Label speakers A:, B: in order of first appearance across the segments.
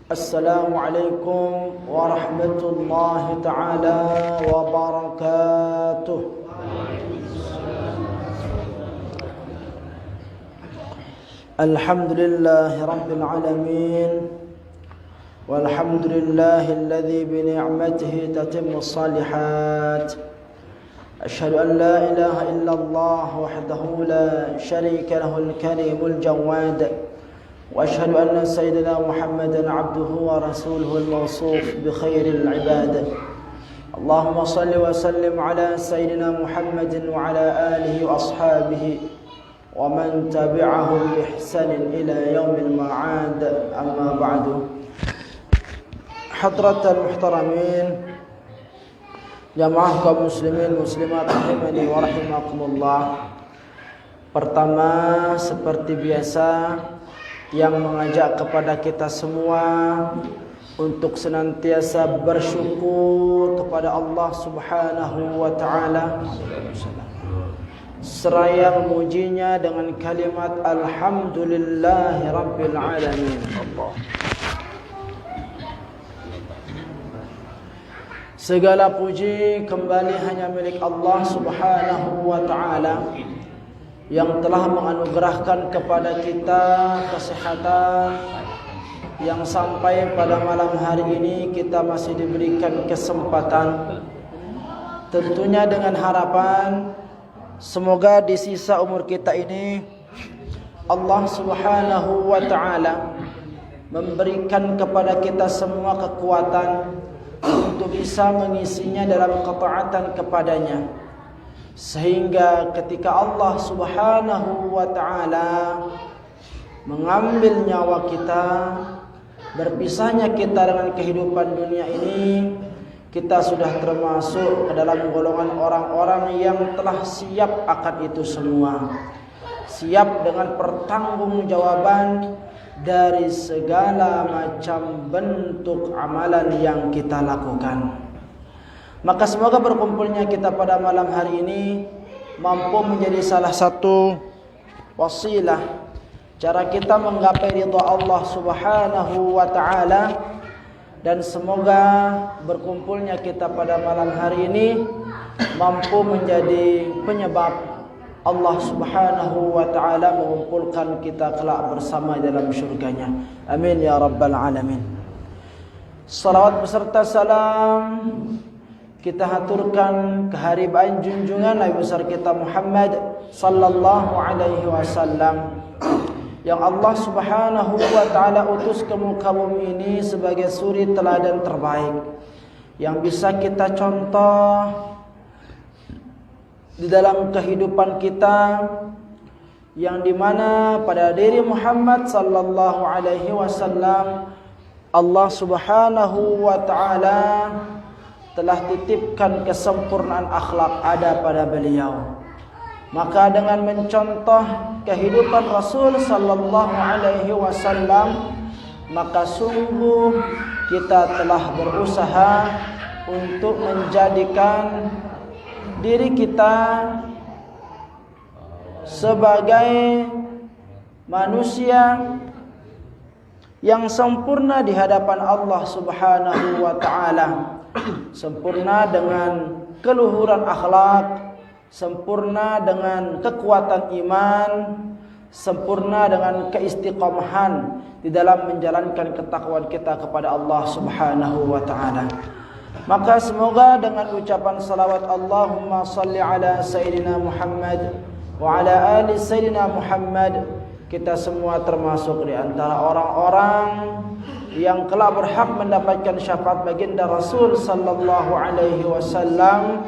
A: Assalamualaikum warahmatullahi ta'ala wabarakatuh. Alhamdulillahi rabbil alamin. Walhamdulillahi alladhi bi ni'matihi tatimmu salihat. Ashhadu an la ilaha illallah wahdahu la sharika lahul karimul jawad. وأشهد أن سيدنا محمدا عبده ورسوله الموصوف بخير العباد. اللهم صل وسلم على سيدنا محمد وعلى آله وأصحابه ومن تبعهم بإحسان إلى يوم المعاد. أما بعد. حضرة المحترمين jamaah kaum muslimin muslimat rahimani wa rahimakumullah. Pertama, seperti biasa, yang mengajak kepada kita semua untuk senantiasa bersyukur kepada Allah Subhanahu wa ta'ala, seraya memujinya dengan kalimat alhamdulillahi rabbil alamin. Segala puji kembali hanya milik Allah Subhanahu wa ta'ala yang telah menganugerahkan kepada kita kesehatan, yang sampai pada malam hari ini kita masih diberikan kesempatan, tentunya dengan harapan semoga di sisa umur kita ini Allah Subhanahu wa ta'ala memberikan kepada kita semua kekuatan untuk bisa mengisinya dalam ketaatan kepadanya, sehingga ketika Allah Subhanahu wa ta'ala mengambil nyawa kita, berpisahnya kita dengan kehidupan dunia ini, kita sudah termasuk ke dalam golongan orang-orang yang telah siap akan itu semua, siap dengan pertanggungjawaban dari segala macam bentuk amalan yang kita lakukan. Maka semoga berkumpulnya kita pada malam hari ini mampu menjadi salah satu wasilah cara kita menggapai ridha Allah Subhanahu wa ta'ala. Dan semoga berkumpulnya kita pada malam hari ini mampu menjadi penyebab Allah Subhanahu wa ta'ala mengumpulkan kita kelak bersama dalam syurganya. Amin ya rabbal alamin. Salawat beserta salam kita haturkan keharibaan junjungan Nabi besar kita Muhammad sallallahu alaihi wasallam, yang Allah Subhanahu wa ta'ala utus ke muka bumi ini sebagai suri teladan terbaik yang bisa kita contoh di dalam kehidupan kita, yang dimana pada diri Muhammad sallallahu alaihi wasallam Allah Subhanahu wa ta'ala telah titipkan kesempurnaan akhlak ada pada beliau. Maka dengan mencontoh kehidupan Rasul sallallahu alaihi wasallam, maka sungguh kita telah berusaha untuk menjadikan diri kita sebagai manusia yang sempurna di hadapan Allah Subhanahu wa ta'ala, sempurna dengan keluhuran akhlak, sempurna dengan kekuatan iman, sempurna dengan keistiqomahan di dalam menjalankan ketakwaan kita kepada Allah Subhanahu wa ta'ala. Maka semoga dengan ucapan salawat Allahumma salli ala Sayyidina Muhammad wa ala ali Sayyidina Muhammad, kita semua termasuk di antara orang-orang yang kelak berhak mendapatkan syafaat baginda Rasul sallallahu alaihi wasallam.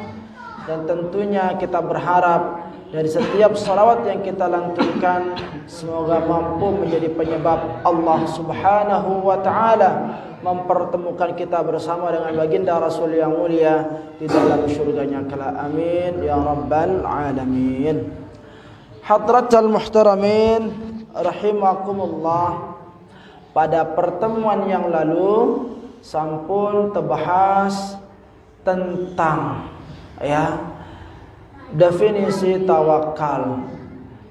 A: Dan tentunya kita berharap dari setiap salawat yang kita lantunkan semoga mampu menjadi penyebab Allah Subhanahu wa ta'ala mempertemukan kita bersama dengan baginda Rasul yang mulia di dalam syurganya kelak. Amin ya rabbal alamin. Hadratal muhtaramin rahimakumullah. Pada pertemuan yang lalu sampun terbahas tentang definisi tawakal.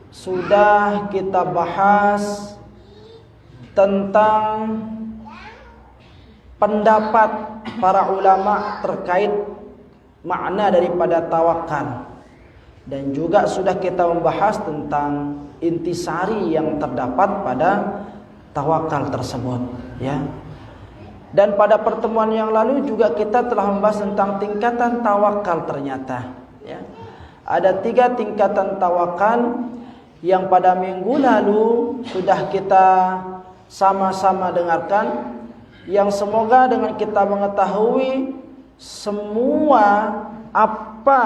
A: Sudah kita bahas tentang pendapat para ulama terkait makna daripada tawakal. Dan juga sudah kita membahas tentang intisari yang terdapat pada tawakal tersebut, ya. Dan pada pertemuan yang lalu juga kita telah membahas tentang tingkatan tawakal ternyata, ya. Ada 3 tingkatan tawakal yang pada minggu lalu sudah kita sama-sama dengarkan, yang semoga dengan kita mengetahui semua apa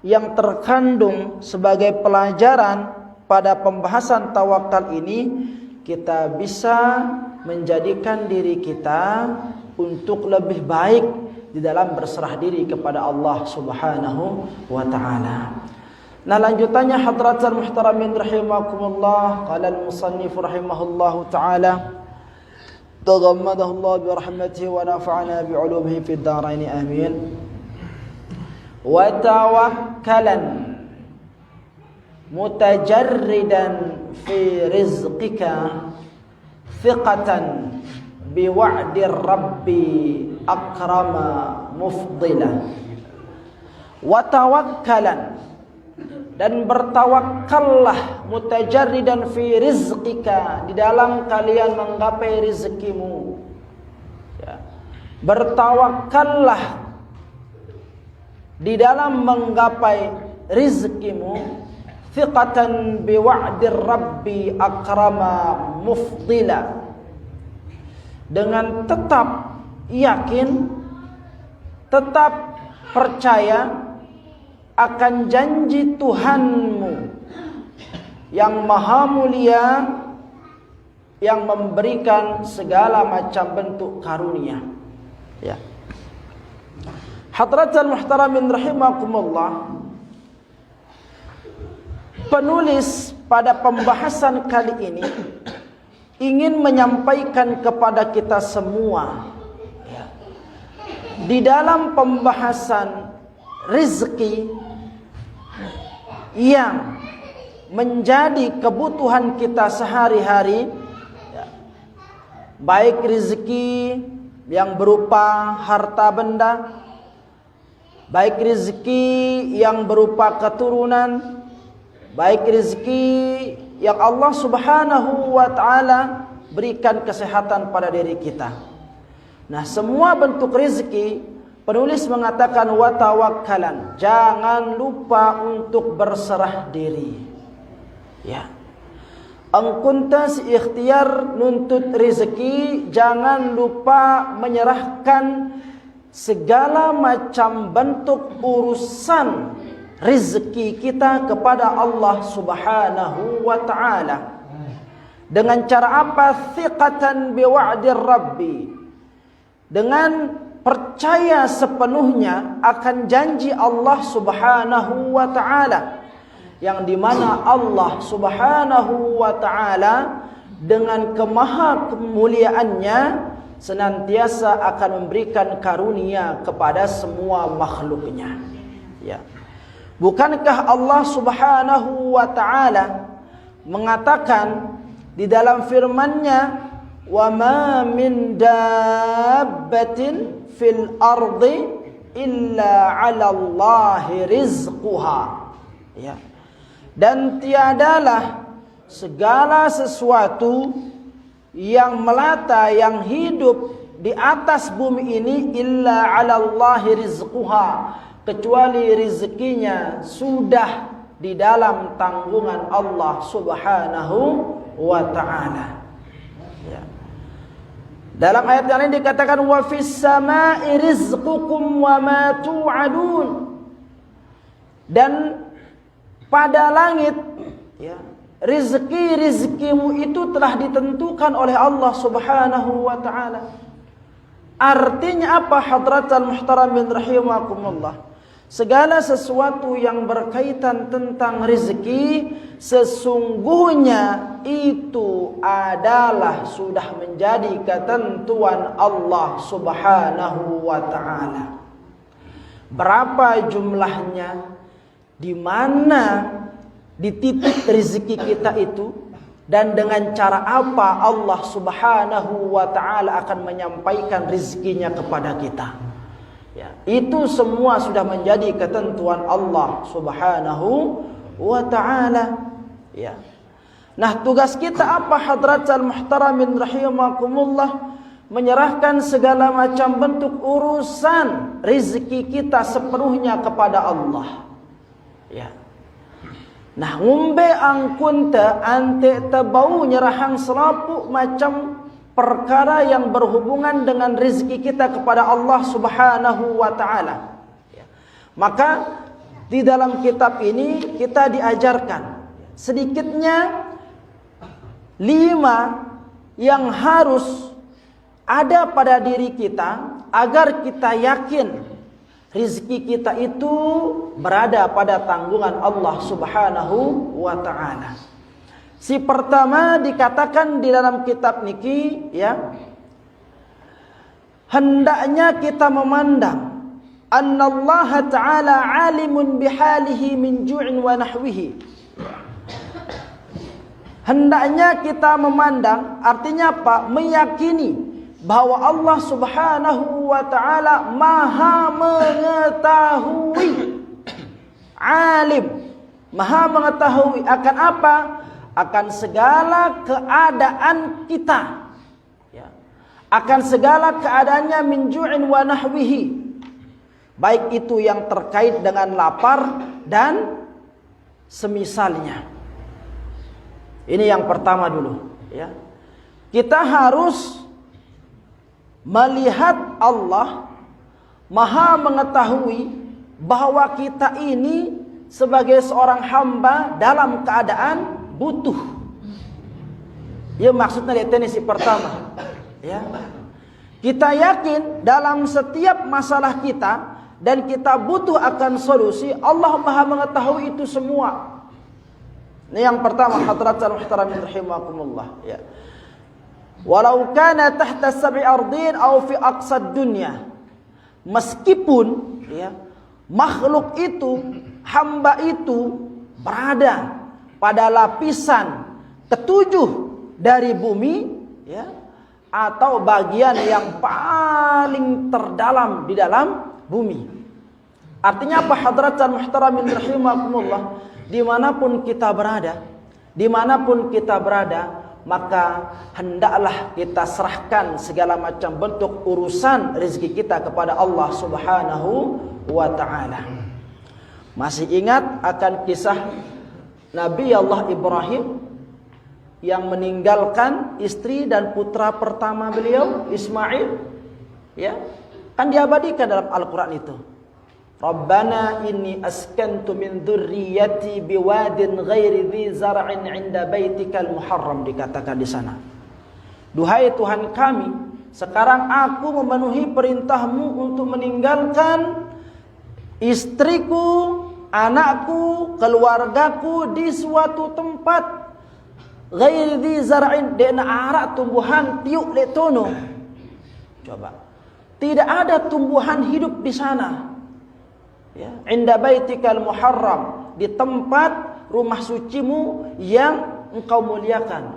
A: yang terkandung sebagai pelajaran pada pembahasan tawakal ini, kita bisa menjadikan diri kita untuk lebih baik di dalam berserah diri kepada Allah Subhanahu wa taala. Nah, lanjutannya hadratul muhtaramin rahimakumullah, qala al-musannif rahimahullahu taala, taghammadahu Allah bi rahmatihi wa nafa'ana bi 'ulumihi fid dharain amin. Wa tawakkalan mutajarridan fi rizqika thiqatan bi wa'dir rabbi akrama mufdila. Wa tawakkalan, dan bertawakkallah, mutajarridan fi rizqika, di dalam kalian menggapai rezekimu, ya. Bertawakkallah di dalam menggapai rezekimu, thiqatan bi wa'dir rabbi akrama mufdila, dengan tetap yakin, tetap percaya akan janji Tuhanmu yang maha mulia, yang memberikan segala macam bentuk karunia, ya. Hadratul muhtaramin rahimakumullah, penulis pada pembahasan kali ini ingin menyampaikan kepada kita semua, ya, di dalam pembahasan rezeki yang menjadi kebutuhan kita sehari-hari, ya, baik rezeki yang berupa harta benda, baik rezeki yang berupa keturunan, baik rezeki yang Allah Subhanahu wa taala berikan kesehatan pada diri kita. Nah, semua bentuk rezeki, penulis mengatakan wa tawakkalan, jangan lupa untuk berserah diri, ya. Angkunta si ikhtiar nuntut rezeki, jangan lupa menyerahkan segala macam bentuk urusan rezeki kita kepada Allah Subhanahu wa taala. Dengan cara apa? Thiqatan bi wa'dir rabbi, dengan percaya sepenuhnya akan janji Allah Subhanahu wa taala, yang dimana Allah Subhanahu wa taala dengan kemaha kemuliaannya senantiasa akan memberikan karunia kepada semua makhluknya, ya. Bukankah Allah Subhanahu wa taala mengatakan di dalam firman-Nya, wa ma min dabbatin fil ardi illa 'ala Allahi rizquha, ya. Dan tiadalah segala sesuatu yang melata, yang hidup di atas bumi ini, illa 'ala Allahi rizquha, kecuali rezekinya sudah di dalam tanggungan Allah Subhanahu wa taala, ya. Dalam ayat yang lain dikatakan wa fis samai rizqukum wa ma tu'adun, dan pada langit, ya, rezeki-rezekimu itu telah ditentukan oleh Allah Subhanahu wa taala. Artinya apa hadratul muhtaramin rahimakumullah? Segala sesuatu yang berkaitan tentang rezeki sesungguhnya itu adalah sudah menjadi ketentuan Allah Subhanahu wa taala. Berapa jumlahnya, di mana di titik rezeki kita itu, dan dengan cara apa Allah Subhanahu wa taala akan menyampaikan rizkinya kepada kita. Ya, itu semua sudah menjadi ketentuan Allah Subhanahu wa taala. Ya. Nah, tugas kita apa hadratal muhtaramin rahimakumullah? Menyerahkan segala macam bentuk urusan rizki kita sepenuhnya kepada Allah. Ya. Nah, ngumbe angkunta ante tabau nyerahang selapu macam perkara yang berhubungan dengan rezeki kita kepada Allah Subhanahu wa taala. Ya. Maka di dalam kitab ini kita diajarkan sedikitnya 5 yang harus ada pada diri kita agar kita yakin rizki kita itu berada pada tanggungan Allah Subhanahu wa taala. Si pertama dikatakan di dalam kitab niki, ya, hendaknya kita memandang annallaha ta'ala alimun bihalihi min ju'in wa nahwihi. Hendaknya kita memandang, artinya apa? Meyakini bahwa Allah Subhanahu wa taala Maha mengetahui, alim, Maha mengetahui akan apa? Akan segala keadaan kita, ya. Akan segala keadaannya min ju'in wa nahwihi, baik itu yang terkait dengan lapar dan semisalnya. Ini yang pertama dulu, ya. Kita harus melihat Allah Maha mengetahui bahwa kita ini sebagai seorang hamba dalam keadaan butuh. Ya, maksudnya definisi pertama, ya. Kita yakin dalam setiap masalah kita dan kita butuh akan solusi, Allah Maha mengetahui itu semua. Ini yang pertama hadratul muhtaramin rahimakumullah, ya. Walau kana tahta sab'i ardin aw fi aqsad dunya, meskipun, ya, makhluk itu, hamba itu berada pada lapisan ke-7 dari bumi, ya, atau bagian yang paling terdalam di dalam bumi. Artinya apa hadratul muhtaramin rahimakumullah? Dimanapun kita berada, maka hendaklah kita serahkan segala macam bentuk urusan rezeki kita kepada Allah Subhanahu wa taala. Masih ingat akan kisah Nabi Allah Ibrahim yang meninggalkan istri dan putra pertama beliau, Ismail, ya? Kan diabadikan dalam Al-Qur'an itu. Rabbana inni askantu min dzurriyyati biwadin ghairi dzi zar'in 'inda baitikal muharram, dikatakan di sana. Duhai Tuhan kami, sekarang aku memenuhi perintahmu untuk meninggalkan istriku, anakku, keluargaku di suatu tempat ghairi dzi zar'in, dena arak tumbuhan tiuk letono. Coba. Tidak ada tumbuhan hidup di sana. Ya, inda baitikal muharram, di tempat rumah sucimu yang engkau muliakan,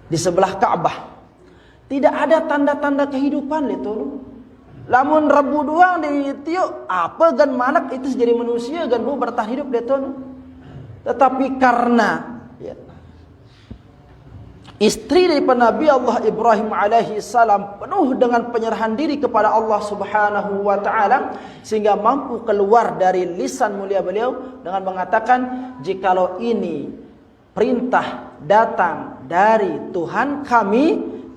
A: di sebelah Ka'bah. Tidak ada tanda-tanda kehidupan itu. Lamun rebu doang di tiuk, apa gan manak itu jadi manusia gan bu bertahan hidup itu. Tetapi karena, ya, istri daripada Nabi Allah Ibrahim alaihi salam penuh dengan penyerahan diri kepada Allah Subhanahu wa taala, sehingga mampu keluar dari lisan mulia beliau dengan mengatakan, jikalau ini perintah datang dari Tuhan kami,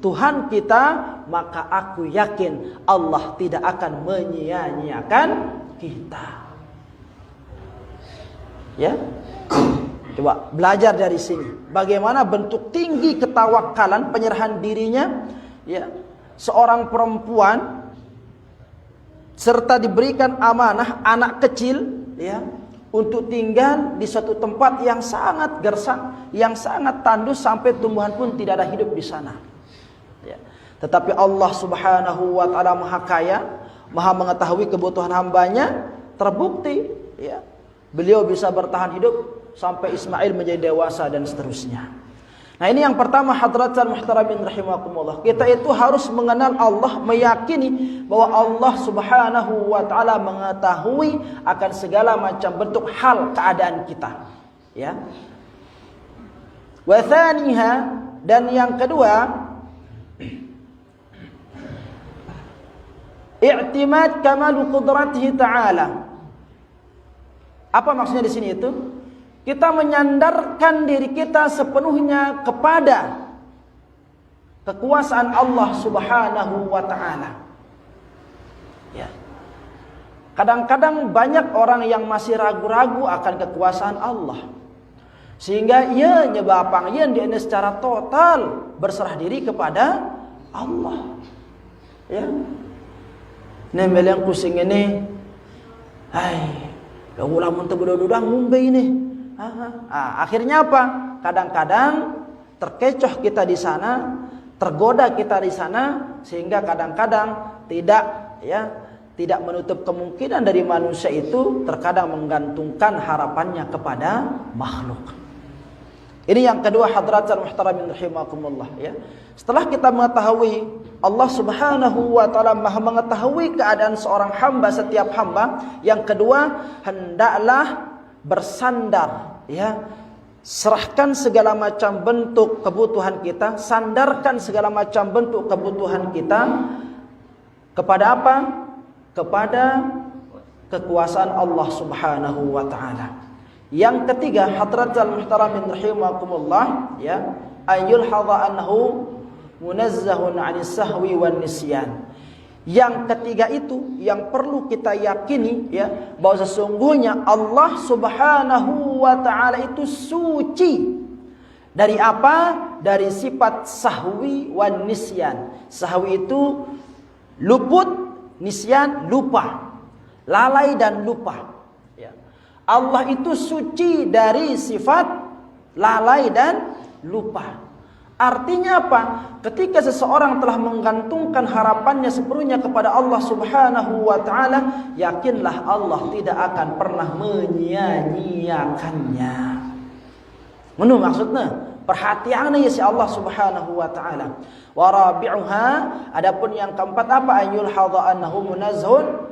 A: Tuhan kita, maka aku yakin Allah tidak akan menyia-nyiakan kita. Ya. Coba belajar dari sini bagaimana bentuk tinggi ketawakalan, penyerahan dirinya, ya, seorang perempuan serta diberikan amanah anak kecil, ya, untuk tinggal di suatu tempat yang sangat gersang, yang sangat tandus sampai tumbuhan pun tidak ada hidup di sana. Ya. Tetapi Allah Subhanahu wa taala Maha Kaya, Maha mengetahui kebutuhan hambanya, terbukti, ya, beliau bisa bertahan hidup sampai Ismail menjadi dewasa dan seterusnya. Nah, ini yang pertama, hadratan muhtaramin rahimakumullah. Kita itu harus mengenal Allah, meyakini bahwa Allah Subhanahu wa taala mengetahui akan segala macam bentuk hal keadaan kita. Ya. Wa tsaniha, dan yang kedua, i'timad kamalu qudratihi ta'ala. Apa maksudnya di sini itu? Kita menyandarkan diri kita sepenuhnya kepada kekuasaan Allah Subhanahu wa taala. Ya. Kadang-kadang banyak orang yang masih ragu-ragu akan kekuasaan Allah. Sehingga ia nyebabang ia secara total berserah diri kepada Allah. Ya. Nemeleng kusing ini, hai, gaulah mun teu budang Mumbai ini. Akhirnya apa? Kadang-kadang terkecoh kita di sana, tergoda kita di sana, sehingga kadang-kadang tidak menutup kemungkinan dari manusia itu terkadang menggantungkan harapannya kepada makhluk. Ini yang kedua, hadratan muhtaramin rahimakumullah, ya. Setelah kita mengetahui Allah Subhanahu wa taala Maha mengetahui keadaan seorang hamba, setiap hamba, yang kedua, hendaklah bersandar, ya, serahkan segala macam bentuk kebutuhan kita, sandarkan segala macam bentuk kebutuhan kita kepada apa? Kepada kekuasaan Allah Subhanahu wa taala. Yang ketiga, hadratal muhtaramin rahimakumullah, ya, ayul hadha annahu munazzahun 'anis sahwi wan nisyan. Yang ketiga itu yang perlu kita yakini, ya, bahwa sesungguhnya Allah Subhanahu wa taala itu suci dari apa? Dari sifat sahwi wan nisyan. Sahwi itu luput, nisyan lupa, lalai dan lupa. Ya. Allah itu suci dari sifat lalai dan lupa. Artinya apa? Ketika seseorang telah menggantungkan harapannya sepenuhnya kepada Allah Subhanahu wa taala, yakinlah Allah tidak akan pernah menyia-nyiakannya. Menu maksudnya? Perhatiannya ya si Allah Subhanahu wa taala. Wa rabi'uha, adapun yang keempat apa? Ayul hadha annahu munazzahun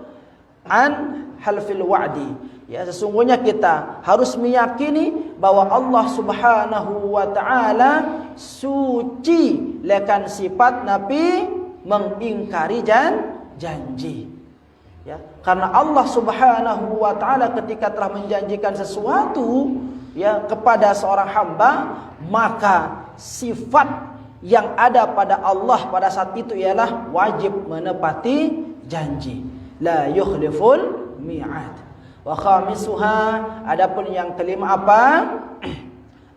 A: an halfil wa'di. Ya, sesungguhnya kita harus meyakini bahwa Allah Subhanahu wa taala suci lekan sifat nabi mengingkari janji. Ya, karena Allah Subhanahu wa taala ketika telah menjanjikan sesuatu, ya, kepada seorang hamba, maka sifat yang ada pada Allah pada saat itu ialah wajib menepati janji. La yukhliful mi'ad. Wa khamisuha, adapun yang kelima apa?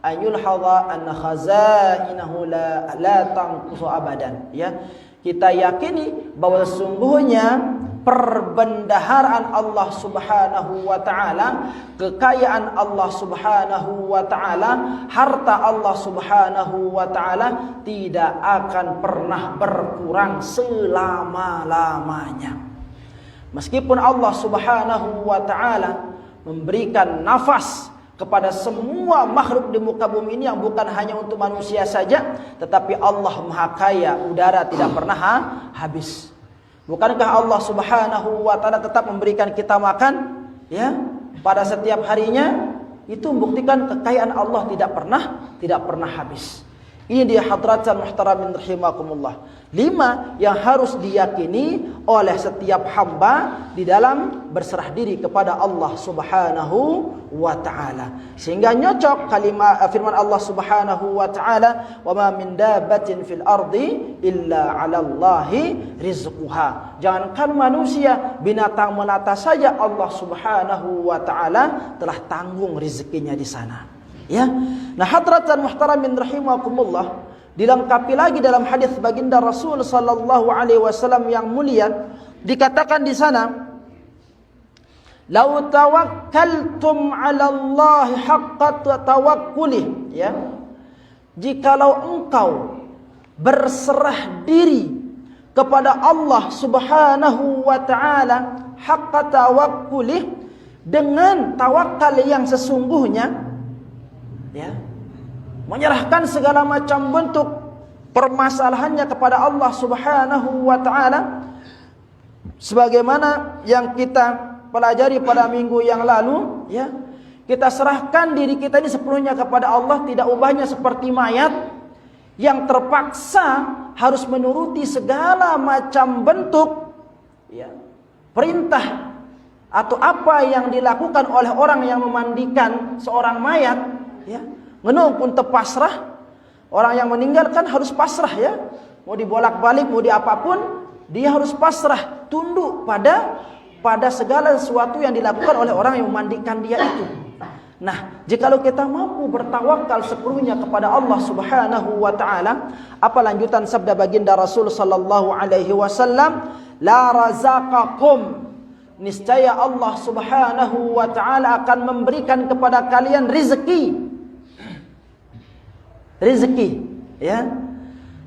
A: Ayul hadha anna khazainahu la tanqusu abadan. Ya, kita yakini bahwa sesungguhnya perbendaharaan Allah Subhanahu wa taala, kekayaan Allah Subhanahu wa taala, harta Allah Subhanahu wa taala tidak akan pernah berkurang selama-lamanya. Meskipun Allah Subhanahu wa taala memberikan nafas kepada semua makhluk di muka bumi ini yang bukan hanya untuk manusia saja, tetapi Allah Maha Kaya, udara tidak pernah habis. Bukankah Allah Subhanahu wa taala tetap memberikan kita makan, ya, pada setiap harinya? Itu membuktikan kekayaan Allah tidak pernah habis. Ini dia hadratan muhtaramin rahimakumullah. 5 yang harus diyakini oleh setiap hamba di dalam berserah diri kepada Allah Subhanahu wa taala. Sehingga nyocok kalimat firman Allah Subhanahu wa taala, "Wa ma min dabbatin fil ardi illa 'alallahi rizquha." Jangankan manusia, binatang melata saja Allah Subhanahu wa taala telah tanggung rezekinya di sana. Ya. Nah, hadratan muhtaramin rahimakumullah, dilengkapi lagi dalam hadis baginda Rasul sallallahu alaihi wasallam yang mulia, dikatakan di sana, "Lau tawakkaltum 'ala Allah haqqa tawakkulih." Ya. Jikalau engkau berserah diri kepada Allah Subhanahu wa taala haqqa tawakkulih, dengan tawakal yang sesungguhnya, Ya. Menyerahkan segala macam bentuk permasalahannya kepada Allah Subhanahu wa taala, sebagaimana yang kita pelajari pada minggu yang lalu, ya. Kita serahkan diri kita ini sepenuhnya kepada Allah, tidak ubahnya seperti mayat yang terpaksa harus menuruti segala macam bentuk, ya, perintah atau apa yang dilakukan oleh orang yang memandikan seorang mayat, ya. Ngenung pun terpasrah. Orang yang meninggalkan harus pasrah, ya. Mau dibolak-balik, mau diapapun, dia harus pasrah, tunduk pada segala sesuatu yang dilakukan oleh orang yang memandikan dia itu. Nah, jikalau kita mampu bertawakal sepenuhnya kepada Allah Subhanahu wa taala, apa lanjutan sabda baginda Rasul sallallahu alaihi wasallam, la razaqakum, niscaya Allah Subhanahu wa taala akan memberikan kepada kalian rezeki. Rezeki, ya.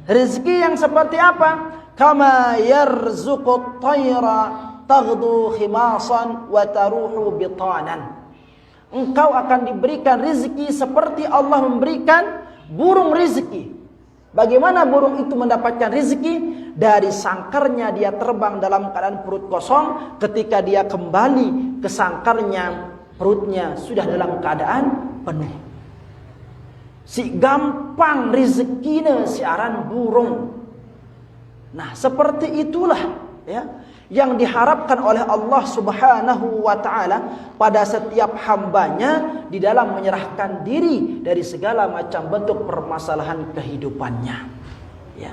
A: Rezeki yang seperti apa? Kama yarzuqut tayra taghdu khimasan wa taruhu bitanan. Engkau akan diberikan rezeki seperti Allah memberikan burung rezeki. Bagaimana burung itu mendapatkan rezeki? Dari sangkarnya dia terbang dalam keadaan perut kosong. Ketika dia kembali ke sangkarnya, perutnya sudah dalam keadaan penuh. Si gampang rezekinya siaran burung. Nah, seperti itulah, ya, yang diharapkan oleh Allah Subhanahu wa taala pada setiap hambanya di dalam menyerahkan diri dari segala macam bentuk permasalahan kehidupannya. Ya.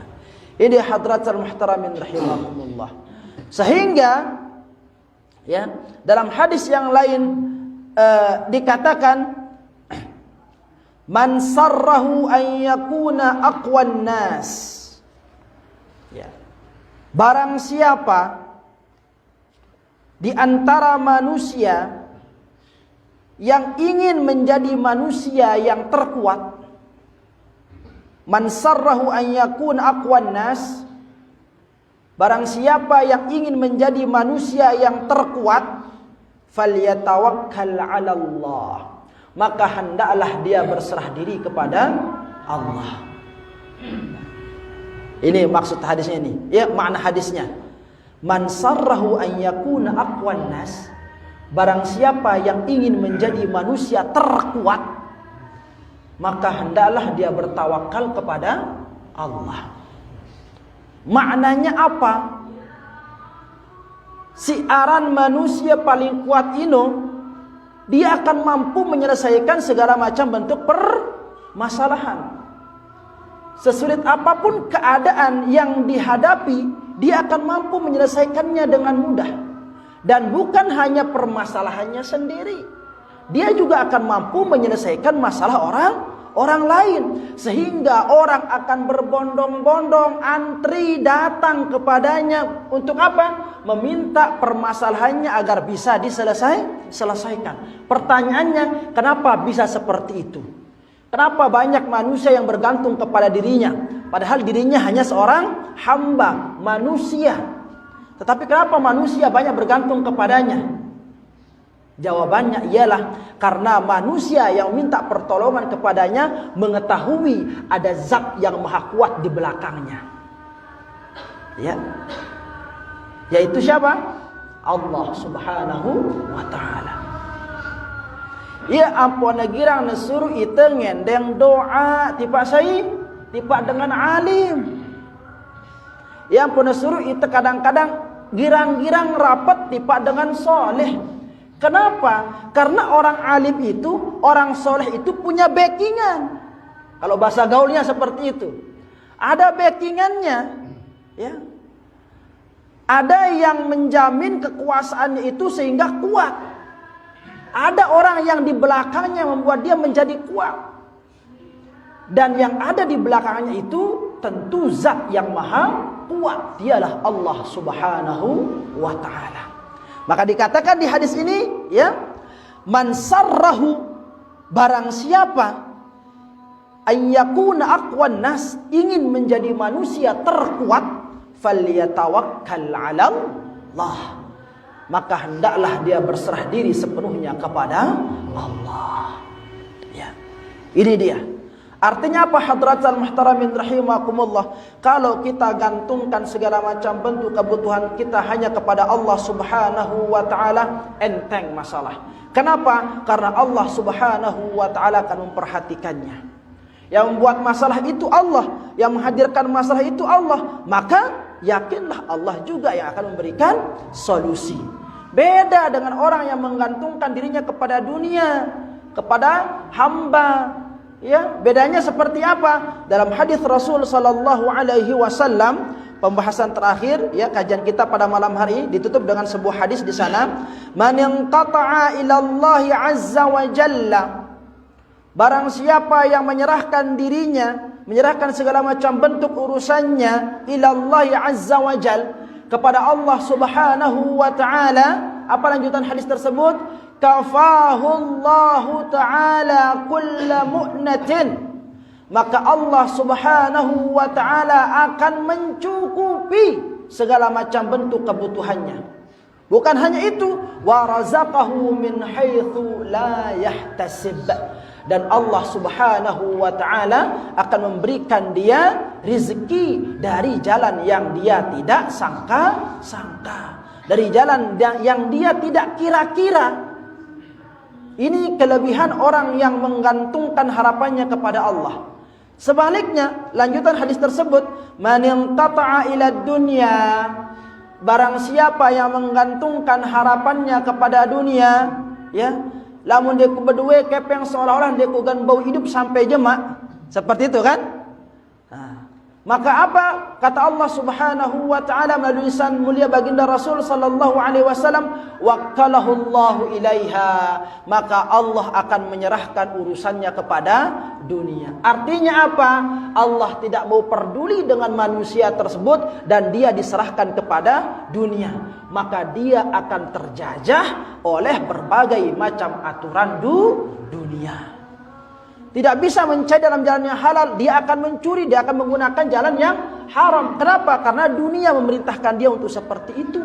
A: Ini hadratul muhtaramin rahimakumullah. Sehingga, ya, dalam hadis yang lain dikatakan, man sarrahu an yakuna aqwan nas. Ya. Barang siapa di antara manusia yang ingin menjadi manusia yang terkuat, man sarrahu an yakuna aqwan nas, barang siapa yang ingin menjadi manusia yang terkuat, falyatawakkal 'ala Allah, maka hendaklah dia berserah diri kepada Allah. Ini maksud hadisnya ini, ya, makna hadisnya. Man sarrahu an yakuna aqwan nas, barang siapa yang ingin menjadi manusia terkuat, maka hendaklah dia bertawakal kepada Allah. Maknanya apa? Siaran manusia paling kuat ini, dia akan mampu menyelesaikan segala macam bentuk permasalahan. Sesulit apapun keadaan yang dihadapi, dia akan mampu menyelesaikannya dengan mudah. Dan bukan hanya permasalahannya sendiri, dia juga akan mampu menyelesaikan masalah orang lain. Sehingga orang akan berbondong-bondong antri datang kepadanya untuk apa? Meminta permasalahannya agar bisa diselesaikan. Pertanyaannya, kenapa bisa seperti itu? Kenapa banyak manusia yang bergantung kepada dirinya, padahal dirinya hanya seorang hamba manusia? Tetapi kenapa manusia banyak bergantung kepadanya? Jawabannya ialah karena manusia yang minta pertolongan kepadanya mengetahui ada zat yang maha kuat di belakangnya. Ya. Yaitu siapa? Allah Subhanahu wa taala. Ya ampun girang nesuruh itu ngendeng doa tiba dengan alim. Ya ampun nesuruh itu kadang-kadang girang-girang rapat tiba dengan soleh. Kenapa? Karena orang alim itu, orang soleh itu punya backingan. Kalau bahasa gaulnya seperti itu, ada backingannya, ya. Ada yang menjamin kekuasaannya itu sehingga kuat. Ada orang yang di belakangnya membuat dia menjadi kuat. Dan yang ada di belakangnya itu tentu zat yang maha kuat. Dialah Allah Subhanahu wa ta'ala. Maka dikatakan di hadis ini, ya, man sarrahu, barang siapa ayyakuna aqwan nas, ingin menjadi manusia terkuat, falyatawakkal 'ala Allah, maka hendaklah dia berserah diri sepenuhnya kepada Allah. Ya. Ini dia. Artinya apa hadratul muhtaramin rahimakumullah? Kalau kita gantungkan segala macam bentuk kebutuhan kita hanya kepada Allah Subhanahu wa taala, enteng masalah. Kenapa? Karena Allah Subhanahu wa taala akan memperhatikannya. Yang membuat masalah itu Allah, yang menghadirkan masalah itu Allah, maka yakinlah Allah juga yang akan memberikan solusi. Beda dengan orang yang menggantungkan dirinya kepada dunia, kepada hamba. Ya, bedanya seperti apa? Dalam hadis Rasul sallallahu alaihi wasallam, pembahasan terakhir ya kajian kita pada malam hari ditutup dengan sebuah hadis di sana, man yanqata'a ila Allah azza wa jalla. Barang siapa yang menyerahkan dirinya, menyerahkan segala macam bentuk urusannya ila Allah azza wa jalla, kepada Allah Subhanahu wa taala, apa lanjutan hadis tersebut? Kafahullahu ta'ala kulla mu'natin, maka Allah Subhanahu wa ta'ala akan mencukupi segala macam bentuk kebutuhannya. Bukan hanya itu, wa razaqahu min haitsu la yahtasib, dan Allah Subhanahu wa ta'ala akan memberikan dia rezeki dari jalan yang dia tidak sangka-sangka, dari jalan yang dia tidak kira-kira. Ini kelebihan orang yang menggantungkan harapannya kepada Allah. Sebaliknya, lanjutan hadis tersebut, man yanqata'a ila dunya, barang siapa yang menggantungkan harapannya kepada dunia, ya, lamun dia berdua kepeng seolah-olah dia kugan bau hidup sampai jemak, seperti itu kan? Maka apa kata Allah Subhanahu wa taala melalui lisan mulia baginda Rasul sallallahu alaihi wasallam, wakkalahu Allahu ilaiha, maka Allah akan menyerahkan urusannya kepada dunia. Artinya apa? Allah tidak mau peduli dengan manusia tersebut dan dia diserahkan kepada dunia, maka dia akan terjajah oleh berbagai macam aturan dunia. Tidak bisa mencari dalam jalan yang halal, dia akan mencuri, dia akan menggunakan jalan yang haram. Kenapa? Karena dunia memerintahkan dia untuk seperti itu.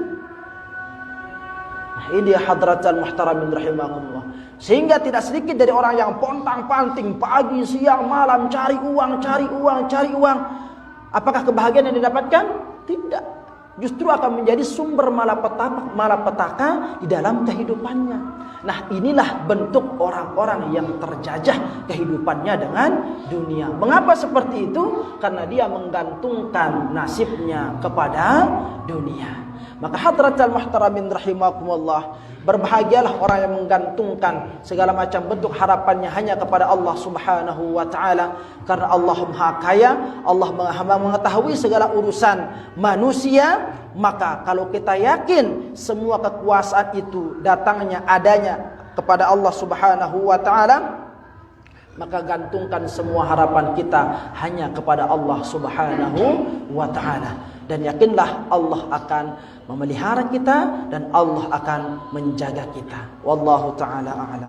A: Nah, ini hadratul muhtaramin rahimakumullah. Sehingga tidak sedikit dari orang yang pontang-panting pagi, siang, malam cari uang, cari uang, cari uang. Apakah kebahagiaan yang didapatkan? Tidak. Justru akan menjadi sumber malapetaka di dalam kehidupannya. Nah, inilah bentuk orang-orang yang terjajah kehidupannya dengan dunia. Mengapa seperti itu? Karena dia menggantungkan nasibnya kepada dunia. Maka hadratul muhtaramin rahimakumullah, berbahagialah orang yang menggantungkan segala macam bentuk harapannya hanya kepada Allah Subhanahu wa taala, karena Allah Maha Kaya, Allah Maha mengetahui segala urusan manusia. Maka kalau kita yakin semua kekuasaan itu datangnya adanya kepada Allah Subhanahu wa taala, maka gantungkan semua harapan kita hanya kepada Allah Subhanahu wa taala, dan yakinlah Allah akan memelihara kita dan Allah akan menjaga kita. Wallahu taala a'lam.